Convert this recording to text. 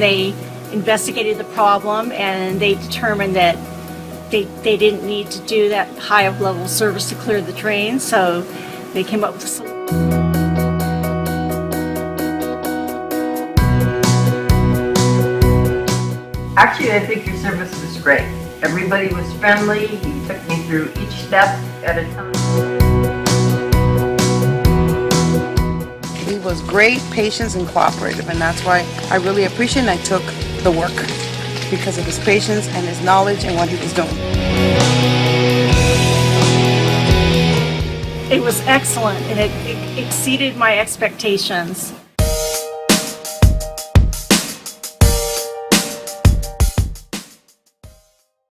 they investigated the problem and they determined that they didn't need to do that high of level service to clear the drain, so they came up with a solution. Actually, I think your service was great. Everybody was friendly. You took me through each step at a time. He was great, patient, and cooperative, and that's why I really appreciate and I took the work because of his patience and his knowledge and what he was doing. It was excellent, and it exceeded my expectations.